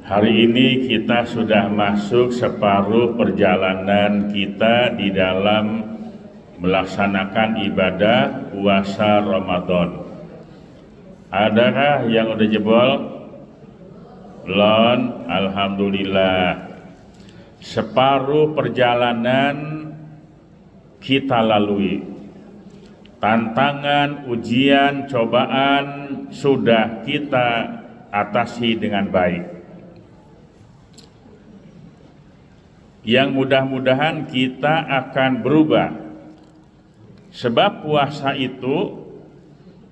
Hari ini kita sudah masuk separuh perjalanan kita di dalam melaksanakan ibadah puasa Ramadan. Adakah yang udah jebol? Belum, alhamdulillah. Separuh perjalanan kita lalui. Tantangan, ujian, cobaan sudah kita atasi dengan baik. Yang mudah-mudahan kita akan berubah. Sebab puasa itu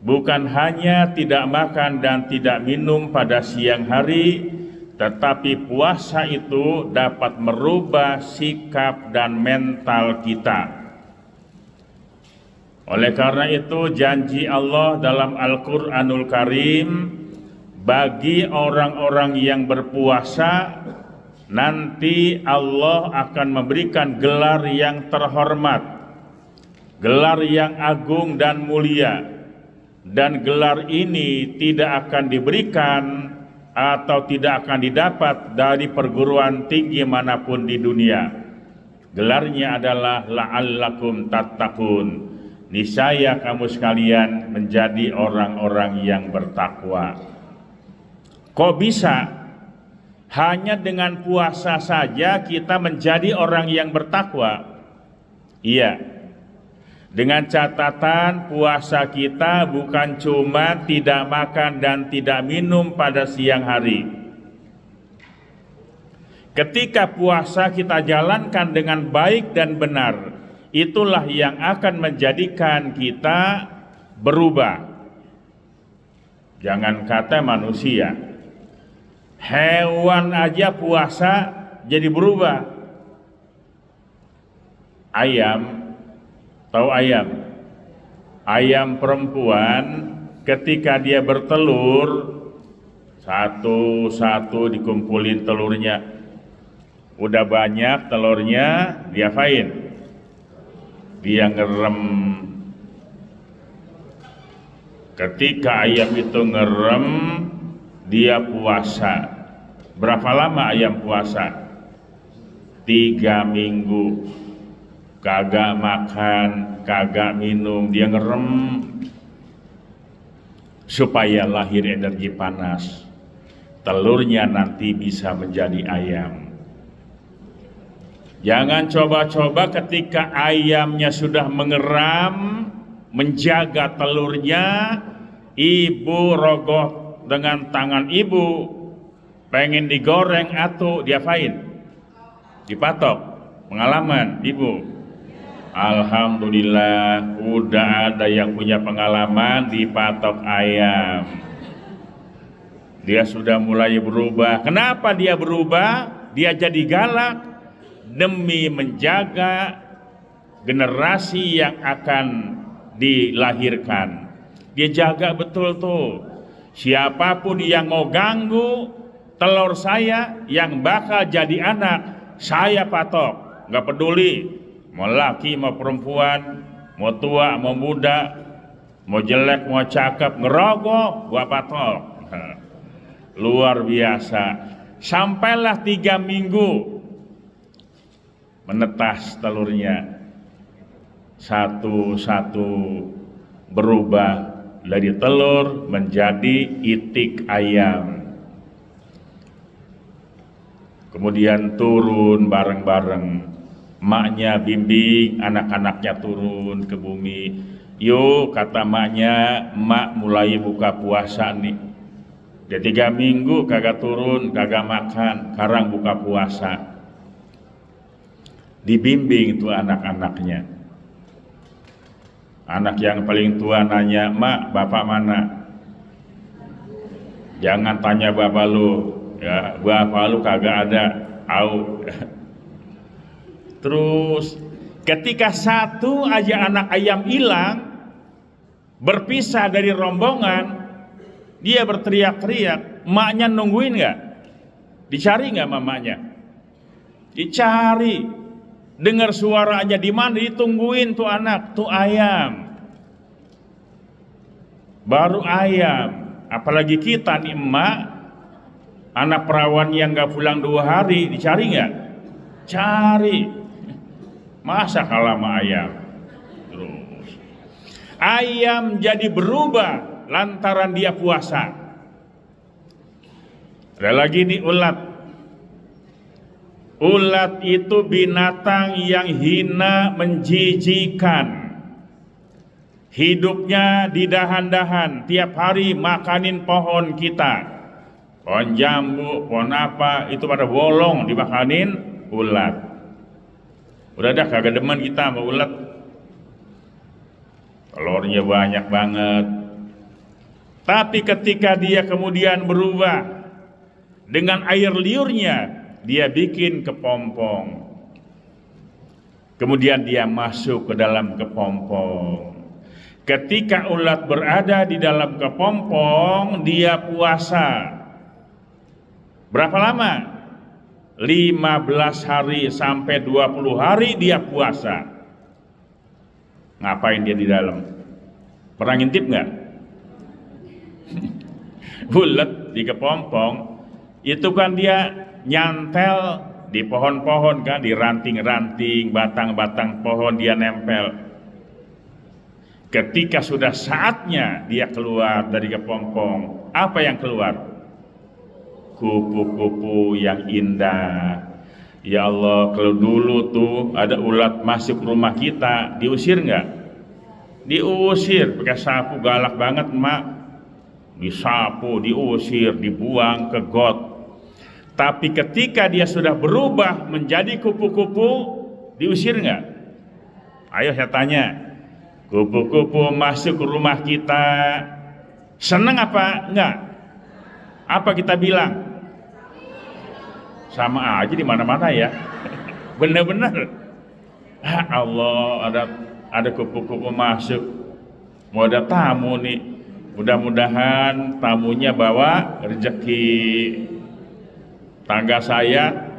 bukan hanya tidak makan dan tidak minum pada siang hari, tetapi puasa itu dapat merubah sikap dan mental kita. Oleh karena itu janji Allah dalam Al-Qur'anul Karim, bagi orang-orang yang berpuasa nanti Allah akan memberikan gelar yang terhormat, gelar yang agung dan mulia, dan gelar ini tidak akan diberikan atau tidak akan didapat dari perguruan tinggi manapun di dunia. Gelarnya adalah la'allakum tattaqun. Niscaya kamu sekalian menjadi orang-orang yang bertakwa. Kok bisa? Hanya dengan puasa saja kita menjadi orang yang bertakwa? Iya. Dengan catatan puasa kita bukan cuma tidak makan dan tidak minum pada siang hari. Ketika puasa kita jalankan dengan baik dan benar, itulah yang akan menjadikan kita berubah. Jangan kata manusia, hewan aja puasa jadi berubah. Ayam, tahu ayam? Ayam perempuan ketika dia bertelur, satu-satu dikumpulin telurnya. Udah banyak telurnya, diapain? Dia ngerem. Ketika ayam itu ngerem, dia puasa. Berapa lama ayam puasa? 3 minggu. Kagak makan, kagak minum, dia ngerem supaya lahir energi panas. Telurnya nanti bisa menjadi ayam. Jangan coba-coba ketika ayamnya sudah mengeram, menjaga telurnya, ibu rogoh dengan tangan ibu, pengen digoreng atau diapain? Dipatok. Pengalaman ibu? Alhamdulillah, udah ada yang punya pengalaman dipatok ayam. Dia sudah mulai berubah. Kenapa dia berubah? Dia jadi galak demi menjaga generasi yang akan dilahirkan. Dia jaga betul tuh. Siapapun yang mau ganggu telur saya yang bakal jadi anak, saya patok. Gak peduli mau laki mau perempuan, mau tua mau muda, mau jelek mau cakep, ngerogoh gua patok. Luar biasa. Sampailah 3 minggu menetas telurnya, satu-satu berubah dari telur menjadi itik ayam. Kemudian turun bareng-bareng. Maknya bimbing anak-anaknya turun ke bumi. Yuk, kata maknya, mak mulai buka puasa nih. Dia 3 minggu kagak turun, kagak makan, sekarang buka puasa. Dibimbing tuh anak-anaknya. Anak yang paling tua nanya, mak, bapak mana? Jangan tanya bapak lu, ya, bapak lu kagak ada, au. Terus ketika satu aja anak ayam hilang, berpisah dari rombongan, dia berteriak-teriak. Maknya nungguin nggak? Dicari nggak mamanya? Dicari. Dengar suaranya di mana, ditungguin tuh anak, tuh ayam. Baru ayam, apalagi kita nih emak, Anak perawan yang gak pulang 2 hari, dicari nggak? Cari. Masa kalah sama ayam? Terus ayam jadi berubah lantaran dia puasa. Ada lagi nih ulat. Ulat itu binatang yang hina, menjijikan. Hidupnya di dahan-dahan, tiap hari makanin pohon kita. Pohon jambu, pohon apa, itu pada bolong dimakanin ulat. Udah dah kagak demen kita sama ulat. Telurnya banyak banget. Tapi ketika dia kemudian berubah, dengan air liurnya dia bikin kepompong. Kemudian dia masuk ke dalam kepompong. Ketika ulat berada di dalam kepompong, dia puasa. Berapa lama? 15 hari sampai 20 hari dia puasa. Ngapain dia di dalam? Pernah ngintip nggak? Ulat di kepompong itu kan dia nyantel di pohon-pohon kan, di ranting-ranting, batang-batang pohon dia nempel. Ketika sudah saatnya dia keluar dari kepompong, apa yang keluar? Kupu-kupu yang indah. Ya Allah, kalau dulu tuh ada ulat masuk rumah kita, diusir nggak? Diusir, pakai sapu, galak banget mak. Disapu, diusir, dibuang ke got. Tapi ketika dia sudah berubah menjadi kupu-kupu, diusir nggak? Ayo saya tanya, kupu-kupu masuk ke rumah kita, seneng apa enggak? Apa kita bilang? Sama aja di mana-mana ya. Bener-bener. Allah, ada kupu-kupu masuk. Mau ada tamu nih. Mudah-mudahan tamunya bawa rezeki. Tangga saya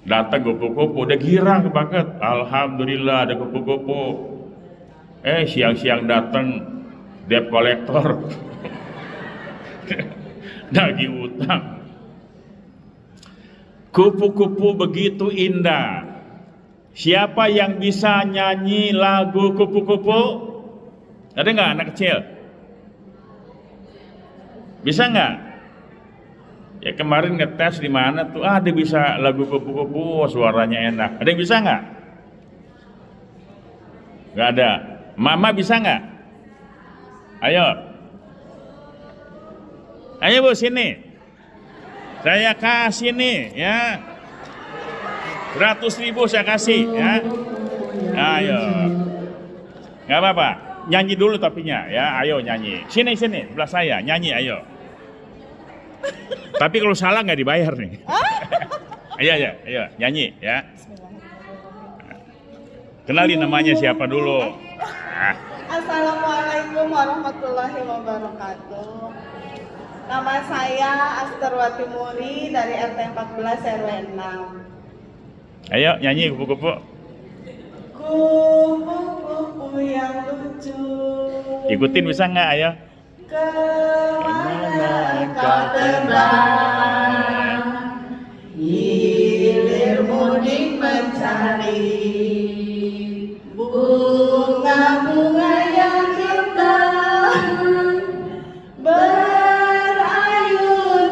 datang kupu-kupu, udah girang banget. Alhamdulillah ada kupu-kupu. Siang-siang datang debt kolektor. Nagih utang. Kupu-kupu begitu indah. Siapa yang bisa nyanyi lagu kupu-kupu? Ada nggak anak kecil? Bisa nggak? Ya kemarin ngetes di mana tuh, ada bisa lagu kupu-kupu, suaranya enak. Ada yang bisa nggak? Nggak ada. Mama bisa nggak? Ayo. Ayo Bu, sini. Saya kasih nih ya. 100.000 saya kasih ya. Ayo. Nggak apa-apa. Nyanyi dulu tapinya ya. Ayo nyanyi. Sini sebelah saya nyanyi ayo. Tapi kalau salah nggak dibayar nih. Ayo nyanyi ya. Kenalin namanya siapa dulu. Assalamualaikum warahmatullahi wabarakatuh. Nama saya Astarwati Muri dari RT 14 RW 6. Ayo nyanyi kupu-kupu. Kupu-kupu yang lucu. Ikutin bisa nggak ayo? Kemana kau terbang? Hilir mudik mencari bunga-bunga yang indah, berayun-ayun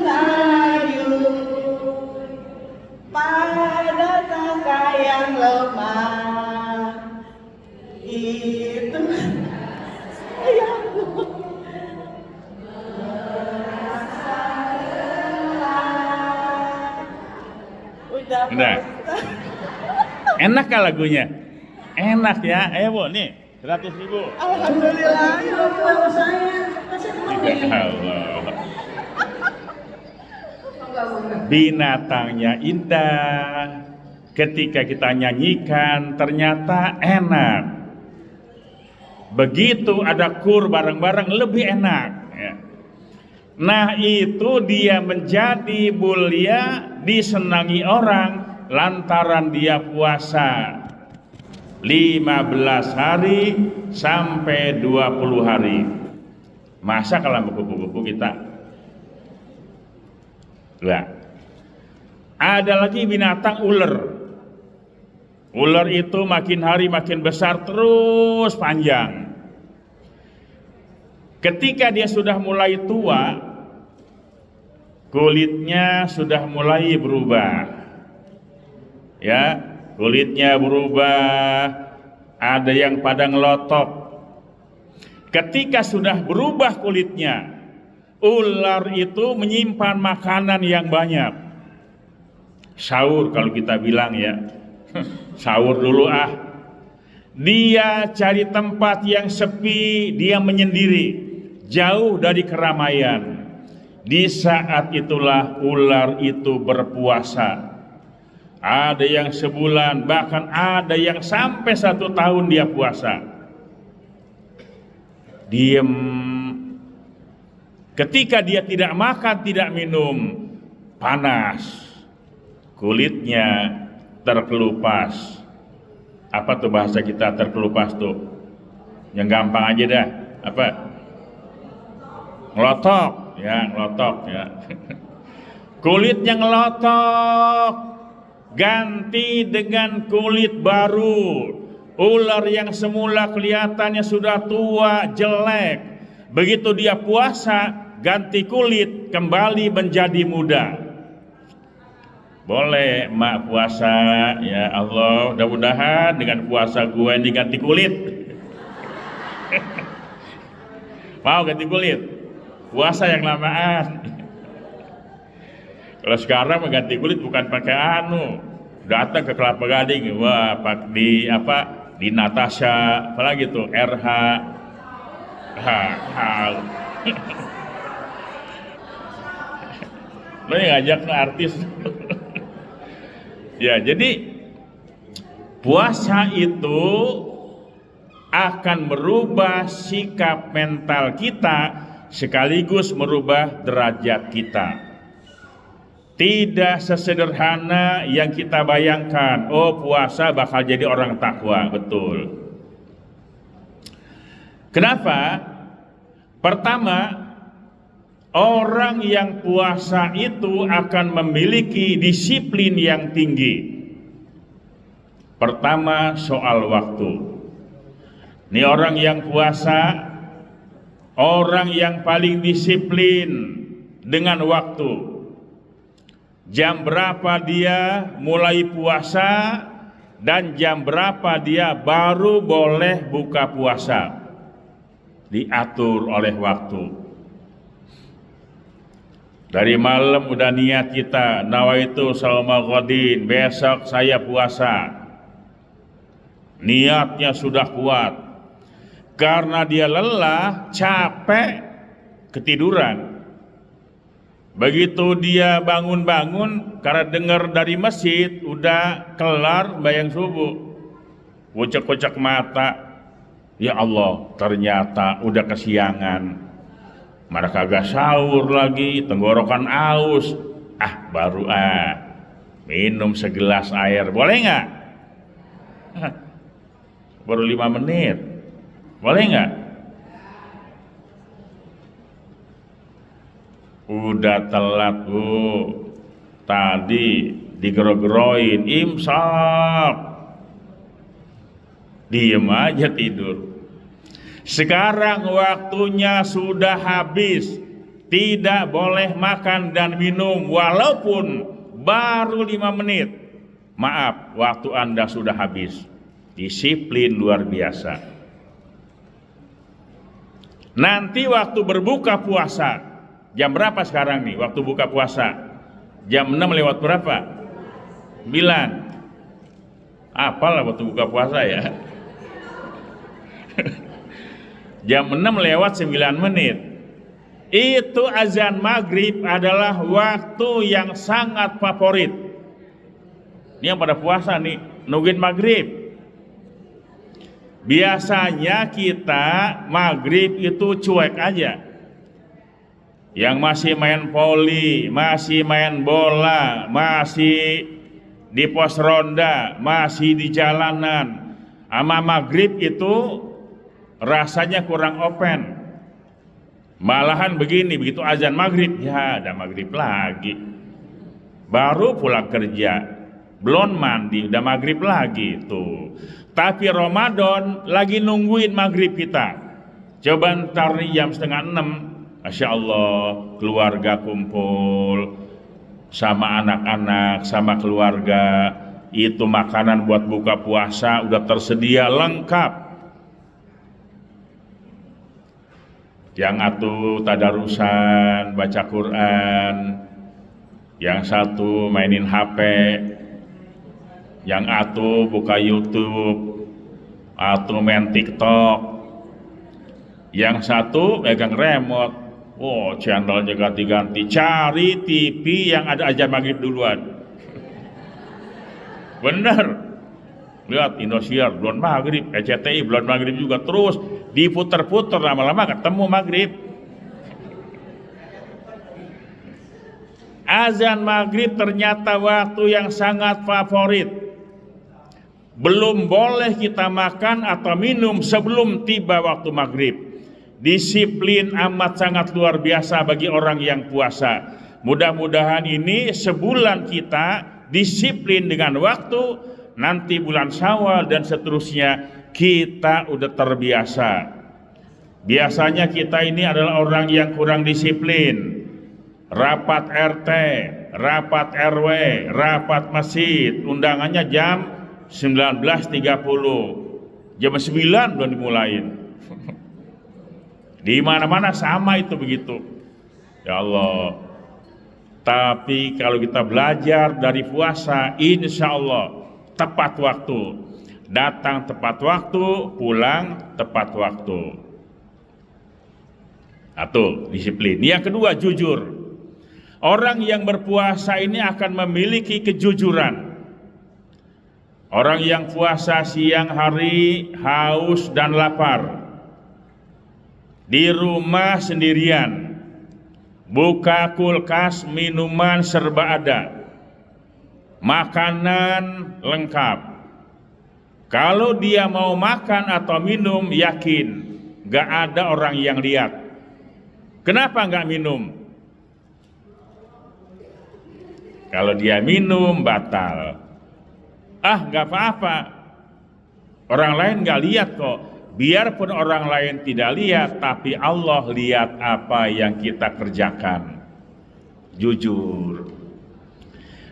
pada tangkai yang lemah. Itu sayangku. Udah. Enak kan lagunya? Enak ya. Ayo Bu, nih 100.000. Alhamdulillah, ya Allah saya. Allah. Binatangnya indah. Ketika kita nyanyikan ternyata enak. Begitu ada kur bareng-bareng lebih enak ya. Nah itu dia menjadi mulia, disenangi orang lantaran dia puasa 15 hari sampai 20 hari. Masa kalau kupu-kupu kita Nah, ada lagi binatang ular. Ular itu makin hari makin besar terus panjang. Ketika dia sudah mulai tua, kulitnya sudah mulai berubah. Ya, kulitnya berubah, ada yang pada ngelotok. Ketika sudah berubah kulitnya, ular itu menyimpan makanan yang banyak. Sahur kalau kita bilang ya, sahur dulu ah. Dia cari tempat yang sepi, dia menyendiri, jauh dari keramaian. Di saat itulah ular itu berpuasa. Ada yang sebulan, bahkan ada yang sampai 1 tahun dia puasa. Diem. Ketika dia tidak makan, tidak minum, panas, kulitnya terkelupas. Apa tuh bahasa kita terkelupas tuh? Yang gampang aja dah. Apa? Ngelotok, ya ngelotok ya. Kulitnya ngelotok, ganti dengan kulit baru. Ular yang semula kelihatannya sudah tua, jelek, begitu dia puasa, ganti kulit, kembali menjadi muda. Boleh mak puasa, ya Allah, mudah-mudahan dengan puasa gue ini ganti kulit. Mau ganti kulit? Puasa yang lamaan. Kalau sekarang mengganti kulit bukan pakai datang ke Kelapa Gading, wah di Natasha, apalagi tuh RH. Lo yang ngajak artis. Ya, jadi puasa itu akan merubah sikap mental kita sekaligus merubah derajat kita. Tidak sesederhana yang kita bayangkan. Oh, puasa bakal jadi orang takwa, betul. Kenapa? Pertama, orang yang puasa itu akan memiliki disiplin yang tinggi. Pertama, soal waktu. Ini orang yang puasa, orang yang paling disiplin dengan waktu. Jam berapa dia mulai puasa dan jam berapa dia baru boleh buka puasa, diatur oleh waktu. Dari malam udah niat kita, nawaitu shauma ghadin, besok saya puasa. Niatnya sudah kuat. Karena dia lelah, capek, ketiduran. Begitu dia bangun-bangun, karena dengar dari masjid, udah kelar bayang subuh. Kucek-kucek mata. Ya Allah, ternyata udah kesiangan. Mana kagak sahur lagi, tenggorokan aus. Baru minum segelas air, boleh nggak? Baru 5 menit, boleh nggak? Udah telat bu, tadi digerog-geroin, imsak, diem aja tidur. Sekarang waktunya sudah habis, tidak boleh makan dan minum walaupun baru 5 menit. Maaf, waktu Anda sudah habis. Disiplin luar biasa. Nanti waktu berbuka puasa, jam berapa sekarang nih waktu buka puasa? Jam 6 lewat berapa? 9. Apalah waktu buka puasa ya. Jam 6 lewat 9 menit. Itu azan maghrib adalah waktu yang sangat favorit. Ini yang pada puasa nih, nungguin maghrib. Biasanya kita maghrib itu cuek aja. Yang masih main voli, masih main bola, masih di pos ronda, masih di jalanan, sama maghrib itu rasanya kurang open. Malahan begini, begitu azan maghrib, ya ada maghrib lagi. baru pulang kerja, belum mandi, udah maghrib lagi tuh. Tapi Ramadan lagi nungguin maghrib kita. Coba ntar nih jam 5:30, Masya Allah, keluarga kumpul sama anak-anak, sama keluarga. Itu makanan buat buka puasa udah tersedia lengkap. Yang satu tadarusan, baca Quran, yang satu mainin HP, yang satu buka YouTube, atau main TikTok, yang satu megang remote. Oh, channelnya ganti-ganti, cari TV yang ada azan maghrib duluan. Bener, lihat Indosiar belum maghrib, RCTI belum maghrib juga, terus diputer-puter, lama-lama ketemu maghrib. Azan maghrib ternyata waktu yang sangat favorit. Belum boleh kita makan atau minum sebelum tiba waktu maghrib. Disiplin amat sangat luar biasa bagi orang yang puasa. Mudah-mudahan ini sebulan kita disiplin dengan waktu, nanti bulan Syawal dan seterusnya kita udah terbiasa. Biasanya kita ini adalah orang yang kurang disiplin. Rapat RT, rapat RW, rapat masjid, undangannya jam 19.30, jam 9 belum dimulain. Di mana-mana sama itu begitu. Ya Allah. Tapi kalau kita belajar dari puasa, insya Allah tepat waktu. Datang tepat waktu, pulang tepat waktu. Satu, disiplin. Yang kedua, jujur. Orang yang berpuasa ini akan memiliki kejujuran. Orang yang puasa siang hari haus dan lapar, di rumah sendirian, buka kulkas, minuman serba ada, makanan lengkap. Kalau dia mau makan atau minum, yakin gak ada orang yang lihat. Kenapa gak minum? Kalau dia minum batal. Gak apa-apa, orang lain gak lihat kok. Biarpun orang lain tidak lihat, tapi Allah lihat apa yang kita kerjakan. Jujur.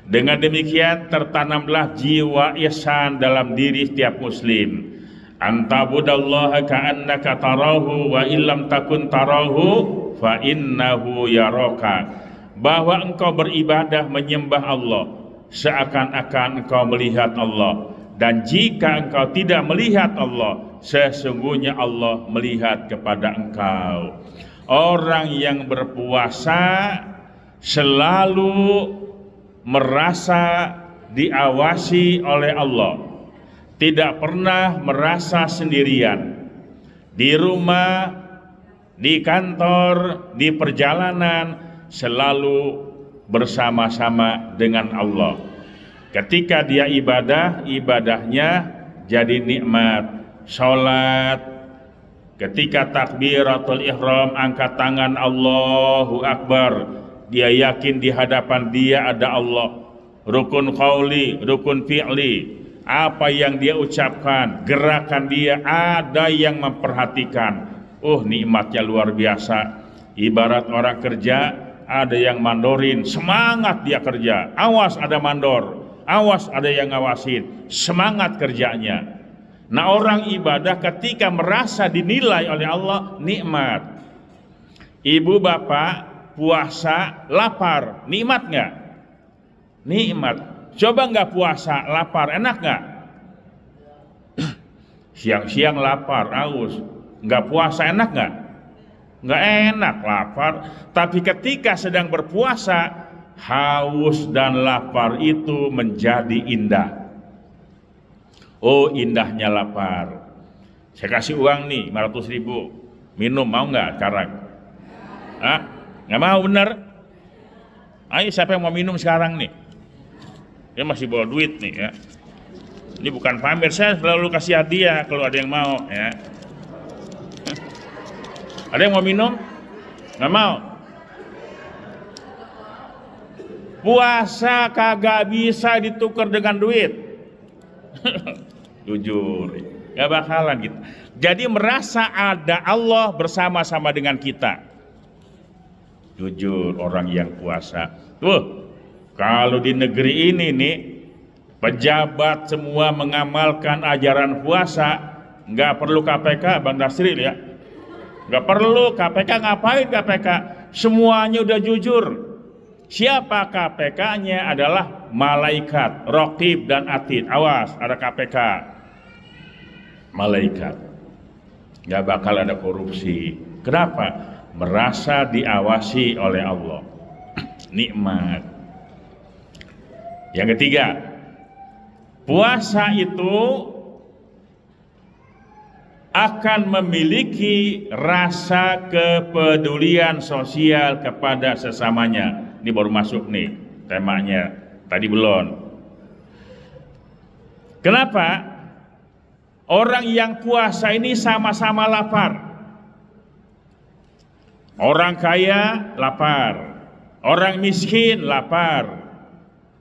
Dengan demikian tertanamlah jiwa ihsan dalam diri setiap muslim. Antabudallaha ka'annaka tarahu wa illam takun tarahu fa innahu yaraka. Bahwa engkau beribadah menyembah Allah seakan-akan engkau melihat Allah. Dan jika engkau tidak melihat Allah, sesungguhnya Allah melihat kepada engkau. Orang yang berpuasa selalu merasa diawasi oleh Allah, tidak pernah merasa sendirian. Di rumah, di kantor, di perjalanan, selalu bersama-sama dengan Allah. Ketika dia ibadah, ibadahnya jadi nikmat. Sholat, ketika takbiratul ihram, angkat tangan Allahu Akbar, dia yakin di hadapan dia ada Allah. Rukun qauli, rukun fi'li, apa yang dia ucapkan, gerakan dia, ada yang memperhatikan. Nikmatnya luar biasa. Ibarat orang kerja, ada yang mandorin, semangat dia kerja. Awas ada mandor, awas ada yang ngawasin, semangat kerjanya. Nah, orang ibadah ketika merasa dinilai oleh Allah, nikmat. Ibu bapak puasa lapar, nikmat nggak? Nikmat. Coba nggak puasa lapar, enak nggak? Siang-siang lapar, haus, nggak puasa enak nggak? Nggak enak, lapar. Tapi ketika sedang berpuasa, haus dan lapar itu menjadi indah. Indahnya lapar. Saya kasih uang nih 500.000, minum, mau nggak sekarang? Nggak mau, bener? Ayo, siapa yang mau minum sekarang nih? Dia masih bawa duit nih ya. Ini bukan pamer, saya selalu kasih hadiah kalau ada yang mau ya. Ada yang mau minum? Nggak mau? Puasa kagak bisa ditukar dengan duit. Jujur, gak bakalan gitu. Jadi merasa ada Allah bersama-sama dengan kita. Jujur orang yang puasa. Tuh, kalau di negeri ini nih, pejabat semua mengamalkan ajaran puasa, nggak perlu KPK, Bang Dasril ya. Nggak perlu KPK, ngapain KPK? Semuanya udah jujur. Siapa KPK-nya? Adalah malaikat, Raqib dan Atid. Awas, ada KPK. Malaikat. Nggak bakal ada korupsi. Kenapa? Merasa diawasi oleh Allah. Nikmat. Yang ketiga, puasa itu akan memiliki rasa kepedulian sosial kepada sesamanya. Ini baru masuk nih temanya, tadi belum. Kenapa? Orang yang puasa ini sama-sama lapar. Orang kaya lapar, orang miskin lapar,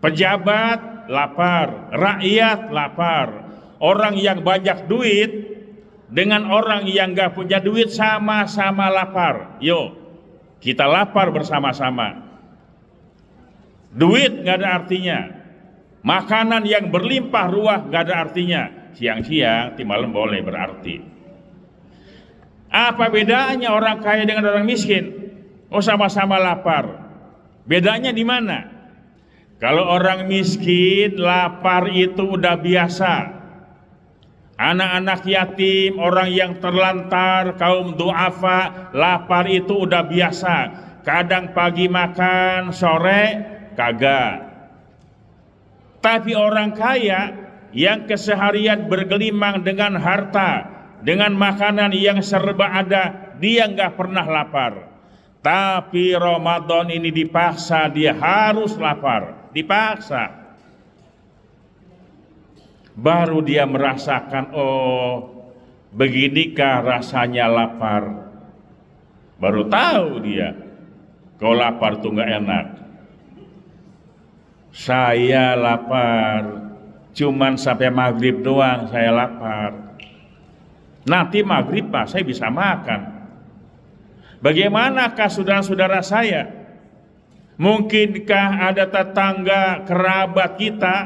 pejabat lapar, rakyat lapar. Orang yang banyak duit dengan orang yang gak punya duit sama-sama lapar. Yuk, kita lapar bersama-sama. Duit gak ada artinya. Makanan yang berlimpah ruah gak ada artinya. Siang-siang, di malam boleh berarti. Apa bedanya orang kaya dengan orang miskin? Oh, sama-sama lapar. Bedanya di mana? Kalau orang miskin, lapar itu udah biasa. Anak-anak yatim, orang yang terlantar, kaum duafa, lapar itu udah biasa. Kadang pagi makan, sore kagak. Tapi orang kaya yang keseharian bergelimang dengan harta, dengan makanan yang serba ada, dia nggak pernah lapar. Tapi Ramadan ini dipaksa, dia harus lapar, dipaksa. Baru dia merasakan, oh beginikah rasanya lapar. Baru tahu dia, kalau lapar tuh nggak enak. Saya lapar, cuman sampai maghrib doang saya lapar. Nanti maghrib Pak, saya bisa makan. Bagaimanakah saudara-saudara saya? Mungkinkah ada tetangga kerabat kita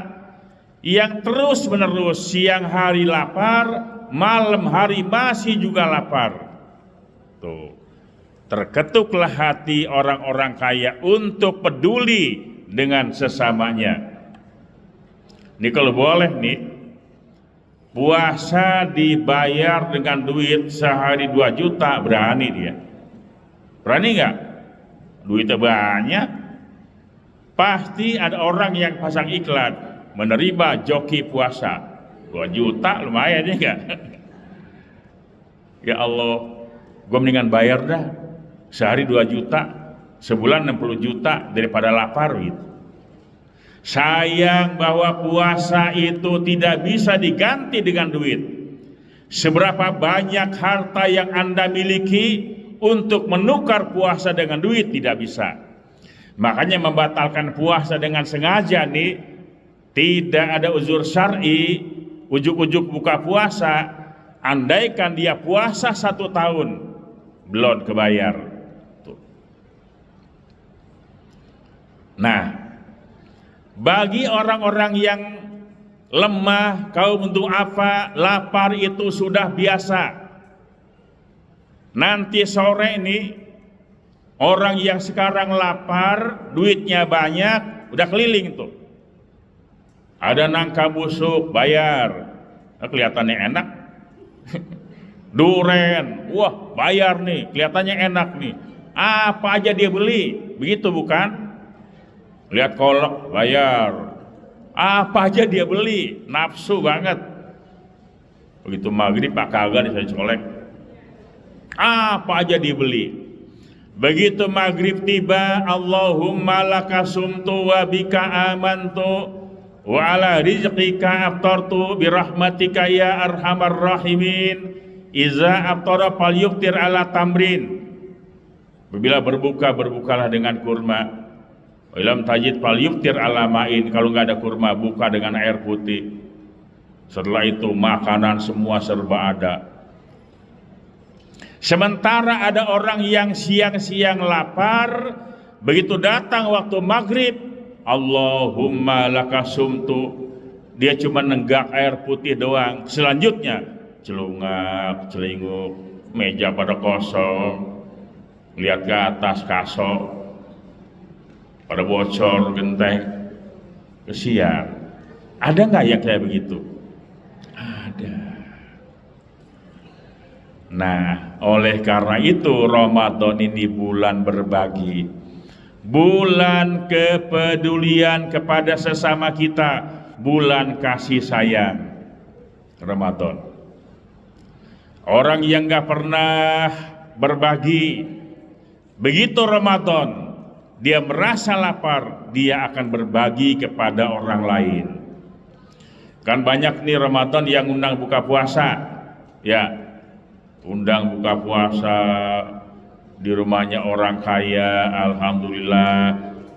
yang terus-menerus siang hari lapar, malam hari masih juga lapar? Tuh, terketuklah hati orang-orang kaya untuk peduli dengan sesamanya. Ini kalau boleh nih, puasa dibayar dengan duit sehari 2 juta, berani dia? Berani nggak? Duitnya banyak. Pasti ada orang yang pasang iklan menerima joki puasa 2 juta, lumayan ya nggak? Ya Allah, gue mendingan bayar dah sehari 2 juta, sebulan 60 juta daripada lapar gitu. Sayang bahwa puasa itu tidak bisa diganti dengan duit. Seberapa banyak harta yang Anda miliki, untuk menukar puasa dengan duit tidak bisa. Makanya membatalkan puasa dengan sengaja nih, tidak ada uzur syar'i, ujuk-ujuk buka puasa. Andaikan dia puasa 1 tahun belum kebayar. Tuh. Nah, bagi orang-orang yang lemah, kaum duafa, lapar itu sudah biasa. Nanti sore ini orang yang sekarang lapar, duitnya banyak, udah keliling tuh. Ada nangka busuk, bayar. Nah, kelihatannya enak. Duren, wah bayar nih, kelihatannya enak nih. Apa aja dia beli, begitu bukan? Lihat kolak, bayar. Apa aja dia beli, nafsu banget. Begitu maghrib, Pak kagak saya colek. Apa aja dibeli. Begitu maghrib tiba, Allahumma laka sumtu wa bika amantu wa ala rizqika aftartu birahmatika ya arhamar rahimin. Iza aftara falyuftir ala tamrin. Bila berbuka, berbukalah dengan kurma. Ilam tajid fal yuftir ala ma'in. Kalau nggak ada kurma, buka dengan air putih. Setelah itu makanan semua serba ada. Sementara ada orang yang siang-siang lapar, begitu datang waktu maghrib, Allahumma lakasumtu, dia cuma nenggak air putih doang. Selanjutnya celungak, celinguk, meja pada kosong, lihat ke atas kasok pada bocor, genteng, kesian. Ada nggak yang kayak begitu? Ada. Nah, oleh karena itu Ramadan ini bulan berbagi, bulan kepedulian kepada sesama kita, bulan kasih sayang. Ramadan. Orang yang nggak pernah berbagi, begitu Ramadan dia merasa lapar, dia akan berbagi kepada orang lain. Kan banyak nih Ramadan yang undang buka puasa, ya, undang buka puasa di rumahnya orang kaya, alhamdulillah,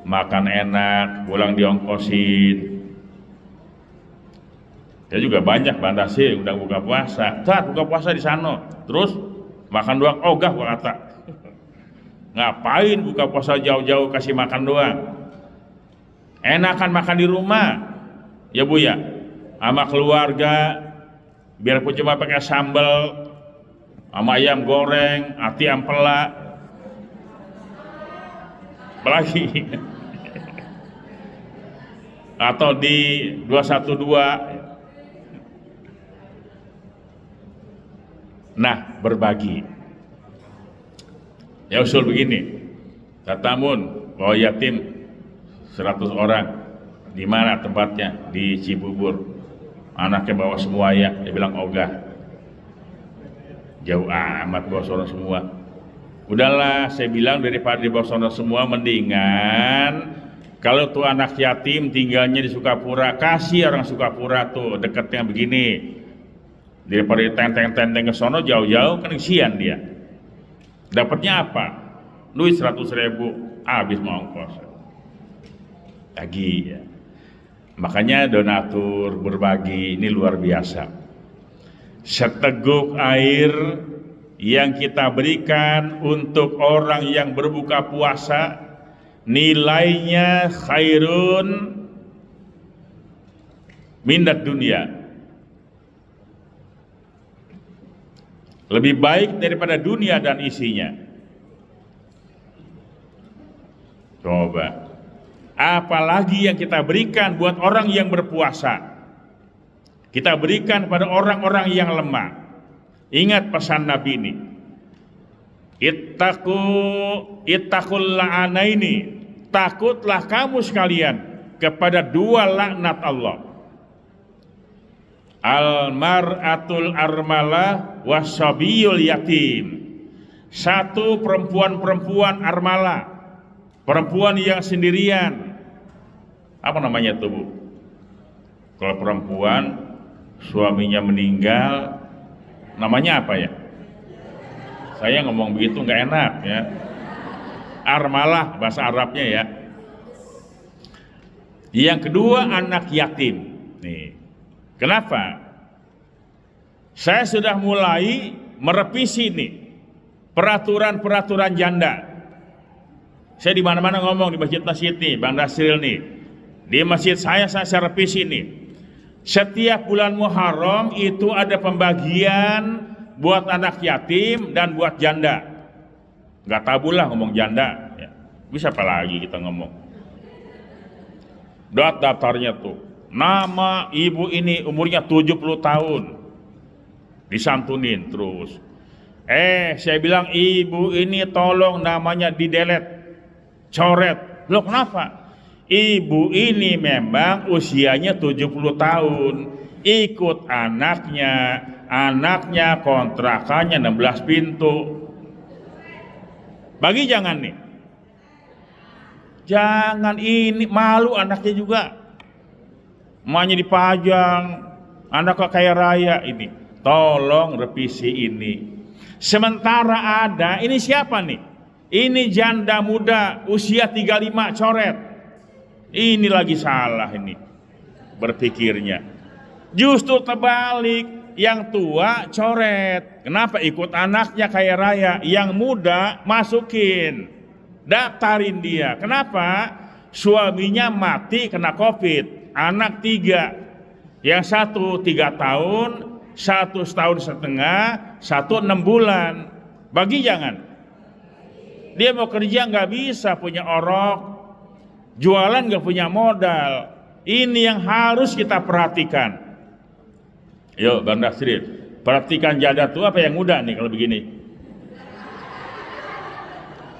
makan enak, pulang diongkosin. Ya juga banyak bandasi undang buka puasa, saat buka puasa di sana, terus makan doang, ogah gua kata. Ngapain buka puasa jauh-jauh kasih makan doang? Enakan makan di rumah, ya Bu ya, sama keluarga, biarpun cuma pakai sambal, sama ayam goreng, ati ampela, apalagi, atau di 212. Nah, berbagi. Ya usul begini, katamun bawa yatim 100 orang, di mana tempatnya? Di Cibubur. Anaknya bawa semua ya, dia bilang ogah. Jauh amat bawa sono semua. Udahlah, saya bilang daripada dibawa sono semua, mendingan kalau tuh anak yatim tinggalnya di Sukapura, kasih orang Sukapura tuh dekatnya begini. Daripada tenteng-tenteng ke sono jauh-jauh, kan kesian dia. Dapatnya apa? Duit 100.000, habis mau ongkos. Lagi ya. Makanya donatur berbagi ini luar biasa. Seteguk air yang kita berikan untuk orang yang berbuka puasa, nilainya khairun minat dunia. Lebih baik daripada dunia dan isinya. Coba. Apalagi yang kita berikan buat orang yang berpuasa. Kita berikan pada orang-orang yang lemah. Ingat pesan Nabi ini. Ittaqul la'anaini. Takutlah kamu sekalian kepada dua laknat Allah. Al-mar'atul armalah wasabiyul yatim. Satu, perempuan armalah, perempuan yang sendirian. Apa namanya itu Bu? Kalau perempuan suaminya meninggal, namanya apa ya? Saya ngomong begitu nggak enak ya. Armalah bahasa Arabnya ya. Yang kedua, anak yatim. Nih. Kenapa? Saya sudah mulai merevisi nih peraturan-peraturan janda. Saya di mana-mana ngomong di masjid-masjid nih, Bang Dasril nih. Di masjid saya revisi nih. Setiap bulan Muharram itu ada pembagian buat anak yatim dan buat janda. Gak tabu lah ngomong janda. Ya. Bisa apa lagi kita ngomong? Daftarnya tuh. Nama ibu ini umurnya 70 tahun. Disantunin terus. Saya bilang ibu ini tolong namanya didelet, coret. Loh kenapa? Ibu ini memang usianya 70 tahun. Ikut anaknya kontrakannya 16 pintu. Bagi jangan nih. Jangan ini, malu anaknya juga. Emaknya dipajang, anaknya kaya raya ini. Tolong revisi ini. Sementara ada, ini siapa nih? Ini janda muda usia 35 coret. Ini lagi salah ini berpikirnya. Justru terbalik, yang tua coret. Kenapa? Ikut anaknya kaya raya, yang muda masukin, daftarin dia. Kenapa? Suaminya mati kena COVID, anak 3, yang 1 3 tahun, 1 setahun setengah, 1 6 bulan. Bagi jangan. Dia mau kerja nggak bisa, punya orok, jualan nggak punya modal. Ini yang harus kita perhatikan. Yuk Bang Dasril, perhatikan janda tua apa yang muda nih kalau begini?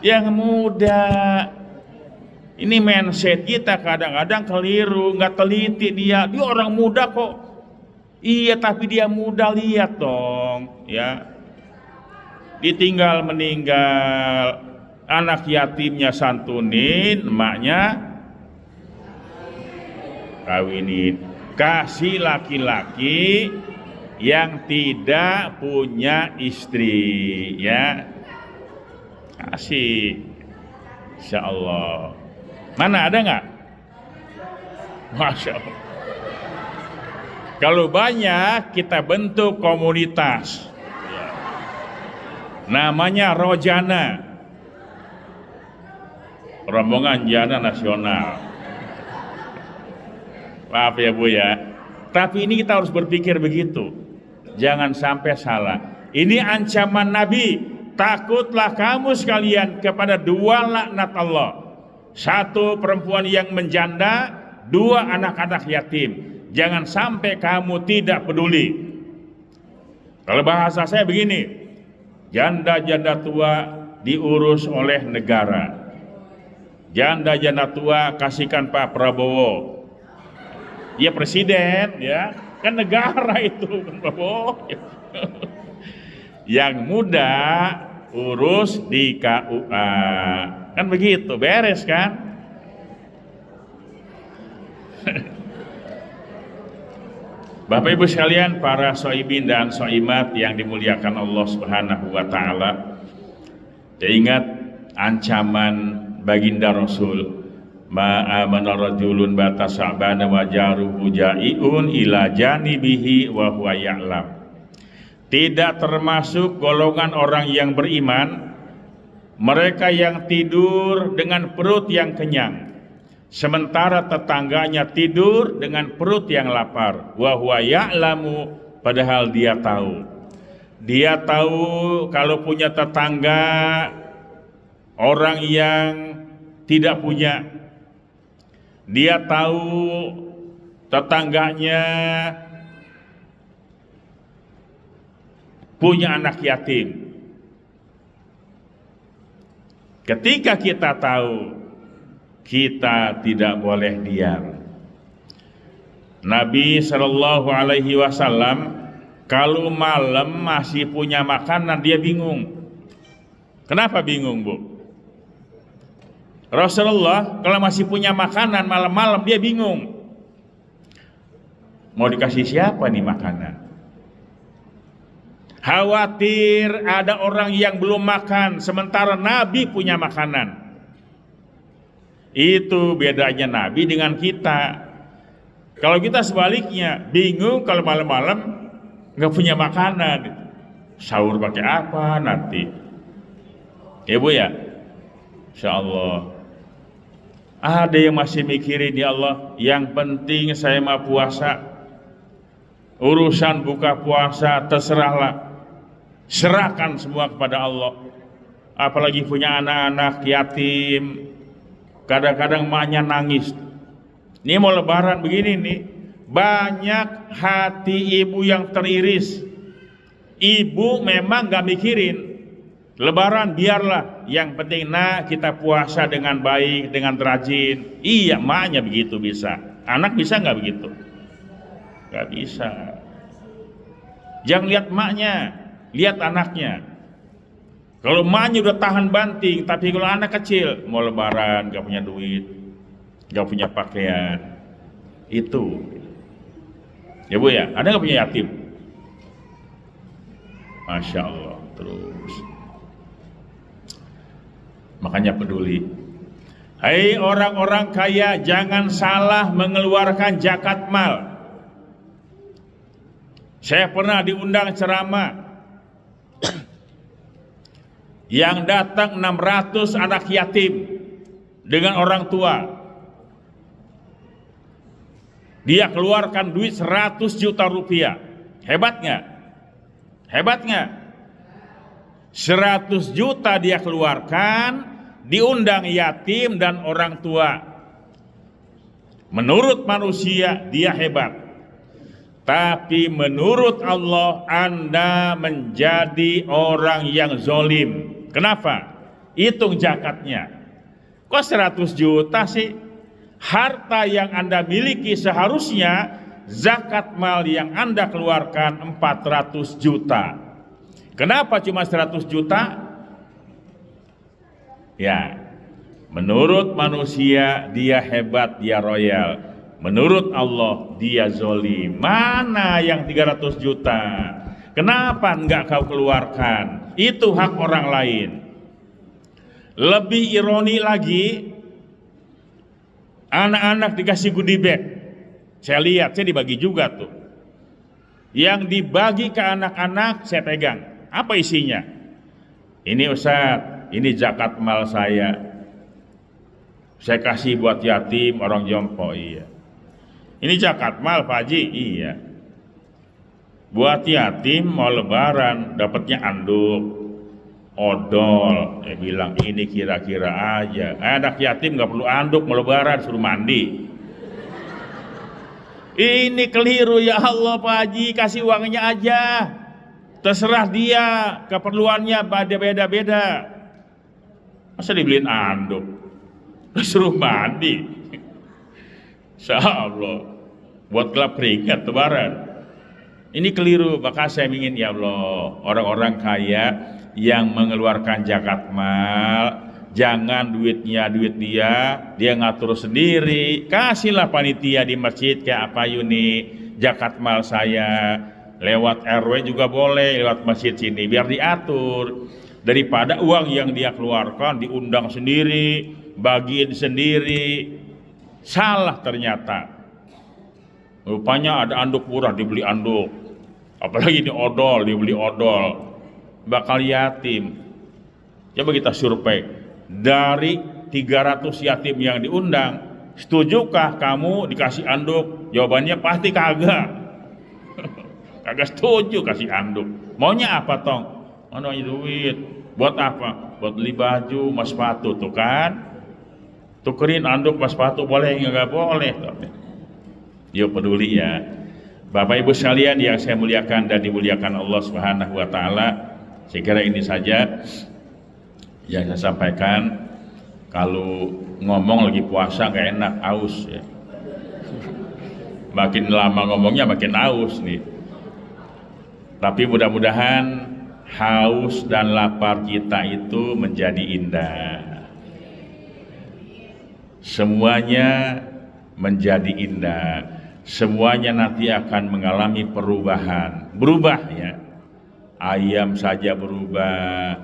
Yang muda. Ini mindset kita kadang-kadang keliru, nggak teliti dia. Dia orang muda kok. Iya, tapi dia muda, lihat dong, ya. Ditinggal meninggal, anak yatimnya santunin, emaknya kawinin. Kasih laki-laki yang tidak punya istri, ya. Kasih, insya Allah. Mana ada nggak? Masya Allah. Kalau banyak, kita bentuk komunitas, ya. Namanya Rojana, rombongan jana nasional. Maaf ya Bu ya, tapi ini kita harus berpikir begitu. Jangan sampai salah. Ini ancaman Nabi. Takutlah kamu sekalian kepada 2 laknat Allah. 1 perempuan yang menjanda, 2 anak-anak yatim. Jangan sampai kamu tidak peduli. Kalau bahasa saya begini, janda-janda tua diurus oleh negara. Janda-janda tua kasihkan Pak Prabowo. Ya presiden, ya kan negara itu Pak Prabowo. Yang muda urus di KUA, kan begitu, beres kan? Bapak Ibu sekalian, para soibin dan soimat yang dimuliakan Allah Subhanahu wa Ta'ala, ingat ancaman baginda Rasul, ma'amana rajulun bata sa'bana wa jaruhu ja'iun ila janibihi wa huwa ya'lam. Tidak termasuk golongan orang yang beriman mereka yang tidur dengan perut yang kenyang, sementara tetangganya tidur dengan perut yang lapar. Wa huwa ya'lamu, padahal dia tahu. Dia tahu kalau punya tetangga orang yang tidak punya. Dia tahu tetangganya punya anak yatim. Ketika kita tahu, kita tidak boleh diam. Nabi Shallallahu Alaihi Wasallam kalau malam masih punya makanan dia bingung. Kenapa bingung, Bu? Rasulullah kalau masih punya makanan malam-malam dia bingung. Mau dikasih siapa nih makanan? Khawatir ada orang yang belum makan, sementara Nabi punya makanan. Itu bedanya Nabi dengan kita. Kalau kita sebaliknya, bingung kalau malam-malam nggak punya makanan. Sahur pakai apa nanti? Ya Bu ya? Insya Allah. Ada yang masih mikirin, ya Allah, yang penting saya mau puasa. Urusan buka puasa terserahlah. Serahkan semua kepada Allah. Apalagi punya anak-anak yatim, kadang-kadang emaknya nangis. Ini mau lebaran begini nih, banyak hati ibu yang teriris. Ibu memang gak mikirin lebaran, biarlah, yang penting kita puasa dengan baik, dengan rajin. Iya, emaknya begitu bisa. Anak bisa gak begitu? Gak bisa. Jangan lihat emaknya, lihat anaknya. Kalau emaknya udah tahan banting, tapi kalau anak kecil mau lebaran gak punya duit, gak punya pakaian, itu ya Bu ya. Ada gak punya yatim? Masya Allah. Terus makanya peduli. Hai orang-orang kaya, jangan salah mengeluarkan zakat mal. Saya pernah diundang ceramah yang datang 600 anak yatim dengan orang tua. Dia keluarkan duit 100 juta rupiah. Hebat nggak? Hebat nggak? 100 juta dia keluarkan, diundang yatim dan orang tua. Menurut manusia dia hebat, tapi menurut Allah Anda menjadi orang yang zolim. Kenapa? Hitung zakatnya. Kok 100 juta sih? Harta yang Anda miliki seharusnya zakat mal yang Anda keluarkan 400 juta. Kenapa cuma 100 juta? Ya, menurut manusia dia hebat, dia royal. Menurut Allah dia zolim. Mana yang 300 juta? Kenapa enggak kau keluarkan? Itu hak orang lain. Lebih ironi lagi, anak-anak dikasih goodie bag. Saya lihat, saya dibagi juga tuh. Yang dibagi ke anak-anak saya pegang. Apa isinya? Ini Ustaz, ini zakat mal saya. Saya kasih buat yatim, orang jompo. Iya. Ini zakat mal Pak Haji. Iya. Buat yatim mau lebaran dapatnya anduk, odol. Dia bilang ini kira-kira aja. Anak yatim nggak perlu anduk, mau lebaran suruh mandi. Ini keliru ya Allah Pak Haji, kasih uangnya aja. Terserah dia, keperluannya beda-beda. Masa dibeliin anduk, suruh mandi. Insya Allah buat gelap keringat lebaran. Ini keliru. Maka saya ingin ya Allah, orang-orang kaya yang mengeluarkan zakat mal, jangan duitnya duit dia ngatur sendiri. Kasihlah panitia di masjid kayak apa Yuni, zakat mal saya lewat RW juga boleh, lewat masjid sini biar diatur. Daripada uang yang dia keluarkan diundang sendiri, bagiin sendiri. Salah ternyata. Rupanya ada anduk murah dibeli anduk. Apalagi ini odol, dibeli odol. Bakal yatim. Coba kita survei. Dari 300 yatim yang diundang, setujukah kamu dikasih anduk? Jawabannya pasti kagak. Kagak setuju kasih anduk. Maunya apa tong? Mana duit? Buat apa? Buat beli baju, mas sepatu tuh kan? Tukerin anduk mas sepatu boleh nggak boleh? Yuk peduli ya. Bapak Ibu sekalian yang saya muliakan dan dimuliakan Allah Subhanahu wa taala, saya kira ini saja yang saya sampaikan. Kalau ngomong lagi puasa gak enak, aus ya. Makin lama ngomongnya makin aus nih. Tapi mudah-mudahan haus dan lapar kita itu menjadi indah. Semuanya menjadi indah. Semuanya nanti akan mengalami perubahan. Berubah ya. Ayam saja berubah.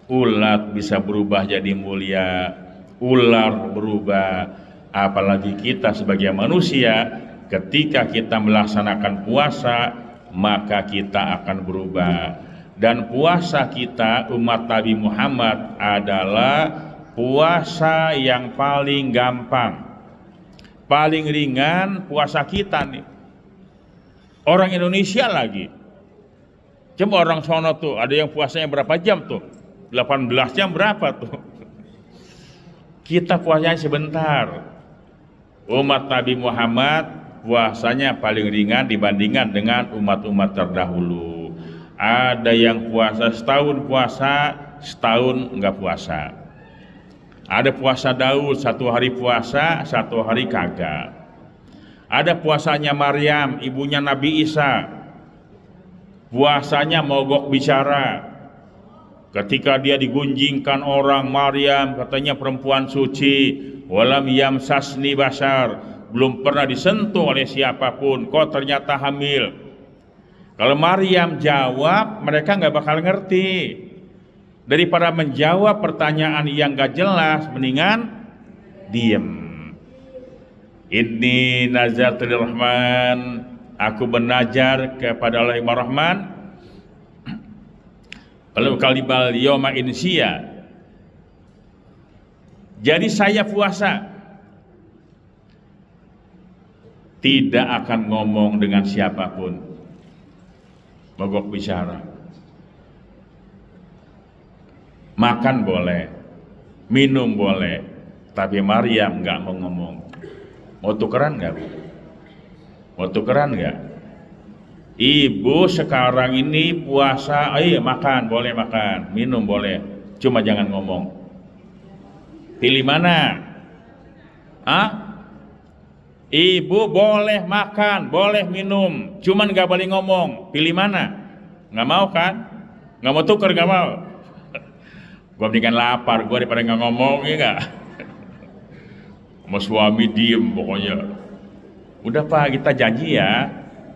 Ulat bisa berubah jadi mulia. Ular berubah. Apalagi kita sebagai manusia, ketika kita melaksanakan puasa, maka kita akan berubah. Dan puasa kita umat Nabi Muhammad adalah puasa yang paling gampang, paling ringan puasa kita nih. Orang Indonesia lagi. Coba orang sono tuh, ada yang puasanya berapa jam tuh? 18 jam berapa tuh? Kita puasanya sebentar. Umat Nabi Muhammad puasanya paling ringan dibandingkan dengan umat-umat terdahulu. Ada yang puasa setahun puasa, setahun enggak puasa. Ada puasa Daud, 1 hari puasa, 1 hari kagak. Ada puasanya Maryam, ibunya Nabi Isa. Puasanya mogok bicara. Ketika dia digunjingkan orang, Maryam katanya perempuan suci, walam yamsasni bashar, belum pernah disentuh oleh siapapun, kok ternyata hamil. Kalau Maryam jawab, mereka nggak bakal ngerti. Daripada menjawab pertanyaan yang gak jelas, mendingan diem. Inni nazartu lirrahman, aku bernazar kepada Allah yang Rahman. Lalu kalibal yawma insya, jadi saya puasa, tidak akan ngomong dengan siapapun, mogok bicara. Makan boleh, minum boleh, tapi Maryam nggak mau ngomong. Mau tukeran nggak? Mau tukeran nggak? Ibu sekarang ini puasa, iya makan boleh, makan, minum boleh, cuma jangan ngomong. Pilih mana? Ibu boleh makan, boleh minum, cuman nggak boleh ngomong. Pilih mana? Nggak mau kan? Nggak mau tuker, nggak mau. Gua mendingan lapar gua daripada nggak ngomong, ya nggak? Sama suami diem pokoknya. Udah Pak, kita janji ya,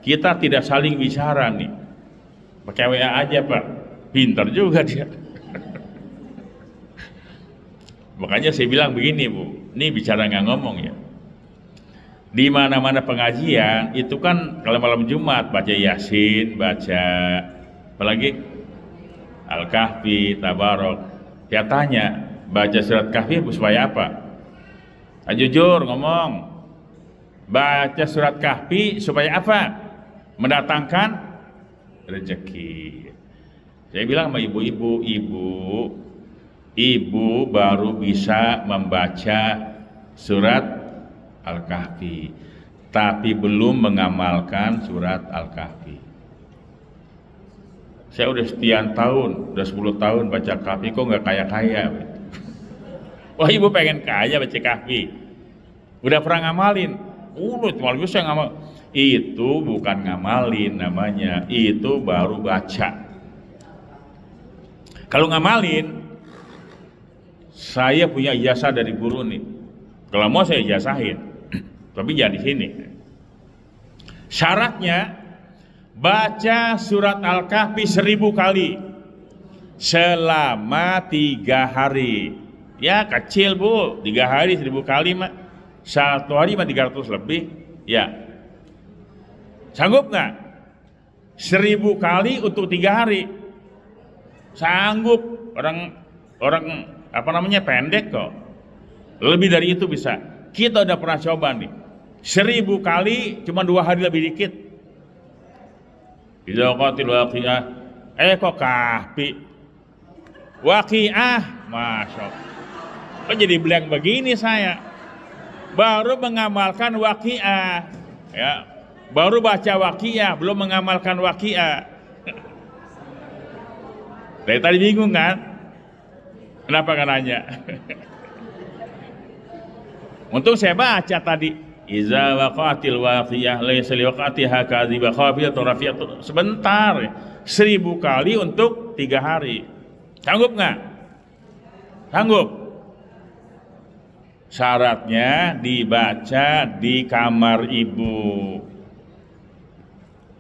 kita tidak saling bicara nih. Pakai WA aja Pak. Pintar juga dia. Makanya saya bilang begini Bu, ini bicara nggak ngomong ya. Di mana-mana pengajian itu kan kalau malam Jumat baca Yasin, baca apalagi Al-Kahfi, Tabarok. Dia tanya, baca surat Kahfi supaya apa? Jujur ngomong. Baca surat Kahfi supaya apa? Mendatangkan rezeki. Saya bilang sama ibu-ibu, ibu baru bisa membaca surat Al-Kahfi, tapi belum mengamalkan surat Al-Kahfi. Saya udah sekian tahun, udah 10 tahun baca Kahfi, kok nggak kaya-kaya? Wah, ibu pengen kaya baca Kahfi. Udah pernah ngamalin? Cuma bisa ngamal. Itu bukan ngamalin namanya, itu baru baca. Kalau ngamalin, saya punya ijazah dari guru nih. Kalau mau saya ijazahin, tapi jangan di sini. Syaratnya baca surat Al-Kahfi 1000 kali selama 3 hari. Ya kecil Bu, 3 hari 1000 kali mah. 1 hari mah 300 lebih. Ya, sanggup nggak? 1000 kali untuk 3 hari. Sanggup. Orang apa namanya pendek kok. Lebih dari itu bisa. Kita udah pernah coba nih. 1000 kali cuma 2 hari lebih dikit. Idza qatil waqi'ah. Kok Kahfi? Waqi'ah, masya Allah. Kok jadi blank begini saya? Baru mengamalkan Waqi'ah, ya. Baru baca Waqi'ah, belum mengamalkan Waqi'ah. Dari tadi bingung kan? Kenapa kan nanya? Untung saya baca tadi. Iza waqatil waqi'ah laysa liwaqatiha kadhibah khafiyatun rafi'atun. Sebentar. 1000 kali untuk 3 hari. Sanggup nggak? Sanggup. Syaratnya dibaca di kamar ibu.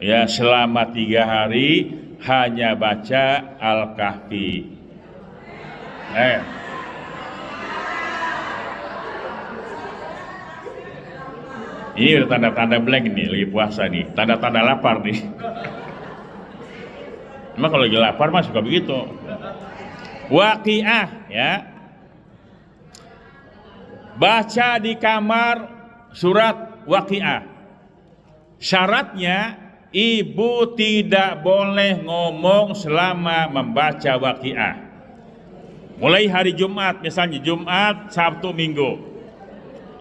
Ya, selama 3 hari hanya baca Al-Kahfi. Ini udah tanda-tanda blank nih, lagi puasa nih, tanda-tanda lapar nih. Emang kalau lagi lapar mah suka begitu. Waqi'ah, ya. Baca di kamar surat Waqi'ah. Syaratnya ibu tidak boleh ngomong selama membaca Waqi'ah. Mulai hari Jumat, misalnya Jumat, Sabtu, Minggu.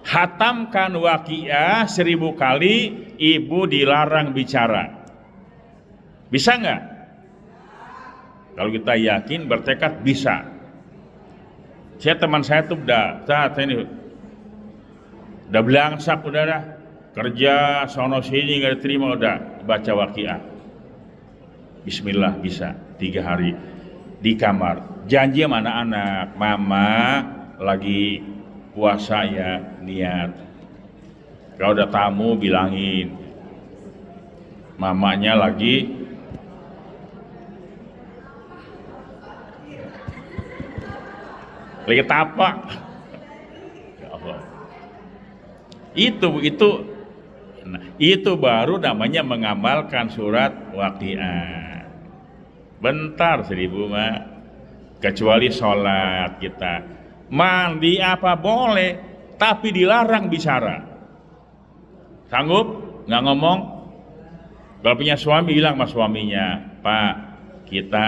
Hatamkan Waqi'ah 1000 kali, ibu dilarang bicara. Bisa nggak? Kalau kita yakin, bertekad, bisa. Teman saya tuh udah belangsak, udah kerja sono sini nggak diterima, udah baca Waqi'ah. Bismillah, bisa 3 hari di kamar. Janji sama anak-anak, mama lagi puasa ya, niat. Kalau udah tamu bilangin, mamanya lagi tapak. Ya Allah. Itu baru namanya mengamalkan surat Waqiah. Bentar 1000 mah. Kecuali sholat kita. Mandi apa boleh, tapi dilarang bicara. Sanggup? Nggak ngomong? Kalau punya suami bilang sama suaminya, Pak, kita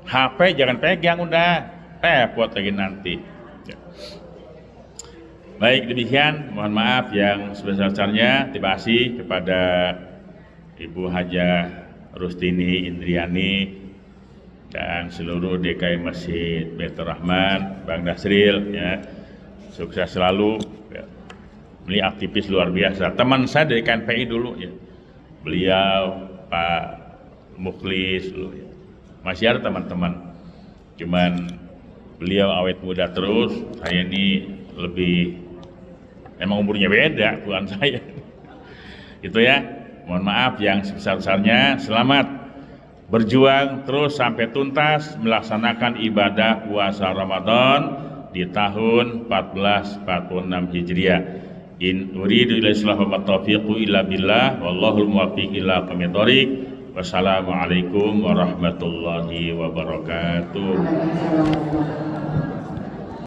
HP jangan pegang, udah repot lagi nanti. Baik, demikian, mohon maaf yang sebesar-besarnya. Terima kasih kepada Ibu Hajah Rustini Indriani dan seluruh DKI Masjid Baitur Rahman, Bang Dasril, ya. Sukses selalu. Ya. Ini aktivis luar biasa. Teman saya dari KNPI dulu, ya. Beliau, Pak Mukhlis, dulu, ya. Masih ada teman-teman. Cuman beliau awet muda terus. Saya ini lebih, emang umurnya beda Tuhan saya. Itu ya. Mohon maaf yang sebesar-besarnya. Selamat berjuang terus sampai tuntas melaksanakan ibadah puasa Ramadan di tahun 1446 Hijriah. In uridu ila islah wa taufiqu illa billah wallahul muwaffiq ila aqwamit thoriq. Wassalamualaikum warahmatullahi wabarakatuh.